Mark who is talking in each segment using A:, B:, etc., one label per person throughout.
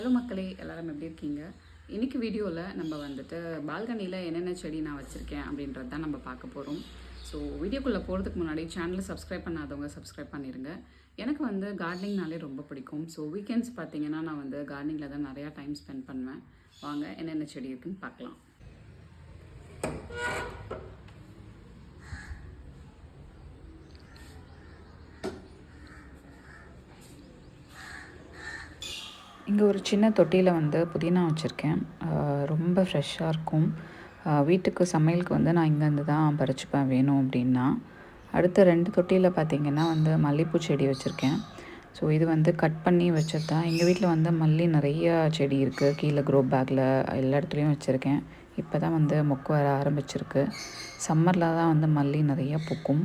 A: Hello மக்களே, எல்லாரும் எப்படி இருக்கீங்க? இன்னைக்கு வீடியோவில் நம்ம வந்துட்டு பால்கனியில் என்னென்ன செடி நான் வச்சுருக்கேன் அப்படின்றது தான் நம்ம பார்க்க போகிறோம். ஸோ வீடியோக்குள்ளே போகிறதுக்கு முன்னாடி சேனலை சப்ஸ்கிரைப் பண்ணாதவங்க சப்ஸ்கிரைப் பண்ணிடுங்க. எனக்கு வந்து கார்டனிங்னாலே ரொம்ப பிடிக்கும். ஸோ வீக்கெண்ட்ஸ் பார்த்தீங்கன்னா நான் வந்து கார்டனிங்கில் தான் நிறையா டைம் ஸ்பெண்ட் பண்ணுவேன். வாங்க என்னென்ன செடி இருக்குன்னு பார்க்கலாம். இங்கே ஒரு சின்ன தொட்டியில் வந்து புதினா வச்சுருக்கேன். ரொம்ப ஃப்ரெஷ்ஷாக இருக்கும். வீட்டுக்கு சமையலுக்கு வந்து நான் இங்கேருந்து தான் பறிச்சுப்பேன் வேணும் அப்படின்னா. அடுத்த 2 தொட்டியில் பார்த்திங்கன்னா வந்து மல்லிகைப்பூ செடி வச்சுருக்கேன். ஸோ இது வந்து கட் பண்ணி வச்சது தான். எங்கள் வீட்டில் வந்து மல்லி நிறையா செடி இருக்குது. கீழே க்ரோ பேக்கில் எல்லா இடத்துலையும் வச்சுருக்கேன். இப்போ தான் வந்து மொக்கு வர ஆரம்பிச்சிருக்கு. சம்மரில் தான் வந்து மல்லி நிறையா பூக்கும்.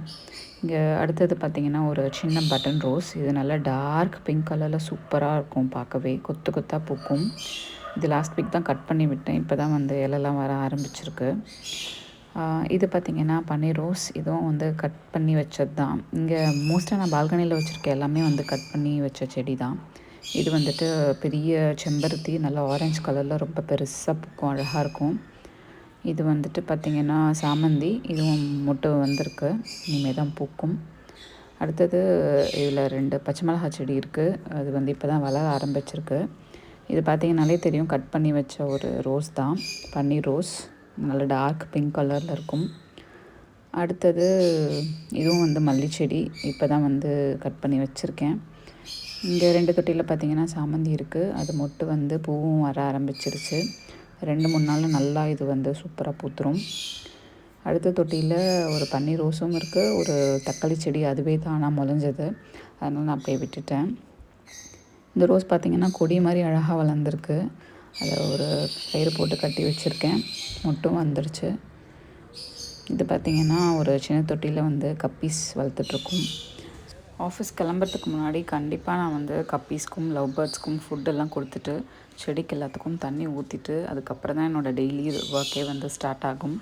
A: இங்கே அடுத்தது பார்த்திங்கன்னா ஒரு சின்ன பட்டன் ரோஸ். இது நல்லா டார்க் பிங்க் கலரில் சூப்பராக இருக்கும், பார்க்கவே கொத்து கொத்தாக பூக்கும். இது லாஸ்ட் வீக் தான் கட் பண்ணி விட்டேன். இப்போ தான் வந்து இலைலாம் வர ஆரம்பிச்சிருக்கு. இது பார்த்திங்கன்னா பன்னீர் ரோஸ். இதுவும் வந்து கட் பண்ணி வச்சது தான். இங்கே மோஸ்ட்டாக நான் பால்கனியில் வச்சுருக்க எல்லாமே வந்து கட் பண்ணி வச்ச செடி தான். இது வந்துட்டு பெரிய செம்பருத்தி, நல்லா ஆரஞ்சு கலரில் ரொம்ப பெருசாக பூக்கும், அழகாக இருக்கும். இது வந்துட்டு பார்த்திங்கன்னா சாமந்தி. இதுவும் மொட்டு வந்திருக்கு, இனிமேல் தான் பூக்கும். அடுத்தது இதில் 2 பச்சை மிளகாய் செடி இருக்குது. அது வந்து இப்போ தான் வளர ஆரம்பிச்சிருக்கு. இது பார்த்திங்கனாலே தெரியும், கட் பண்ணி வச்ச ஒரு ரோஸ் தான், பன்னீர் ரோஸ். நல்ல டார்க் பிங்க் கலரில் இருக்கும். அடுத்தது இதுவும் வந்து மல்லி செடி. இப்போ தான் வந்து கட் பண்ணி வச்சுருக்கேன். இங்கே 2 தொட்டியில் பார்த்திங்கன்னா சாமந்தி இருக்குது. அது மொட்டு வந்து பூவும் வர ஆரம்பிச்சிருச்சு. 2-3 நாளில் நல்லா இது வந்து சூப்பராக பூத்துரும். அடுத்த தொட்டியில் ஒரு பன்னீர் ரோஸும் இருக்குது. ஒரு தக்காளி செடி அதுவே தானாக முளைஞ்சது, அதனால் நான் அப்படியே விட்டுட்டேன். இந்த ரோஸ் பார்த்திங்கன்னா கொடி மாதிரி அழகாக வளர்ந்துருக்கு. அதை ஒரு கயிறு போட்டு கட்டி வச்சுருக்கேன், மொட்டும் வந்துருச்சு. இது பார்த்திங்கன்னா ஒரு சின்ன தொட்டியில் வந்து கப்பீஸ் வளர்த்துட்ருக்கோம். ஆஃபீஸ் கிளம்புறதுக்கு முன்னாடி கண்டிப்பாக நான் வந்து கப்பீஸ்க்கும் லவ் பேர்ட்ஸ்க்கும் ஃபுட்டெல்லாம் கொடுத்துட்டு செடிக்கு எல்லாத்துக்கும் தண்ணி ஊற்றிட்டு அதுக்கப்புறம் தான் என்னோடய டெய்லி ஒர்க்கே வந்து ஸ்டார்ட் ஆகும்.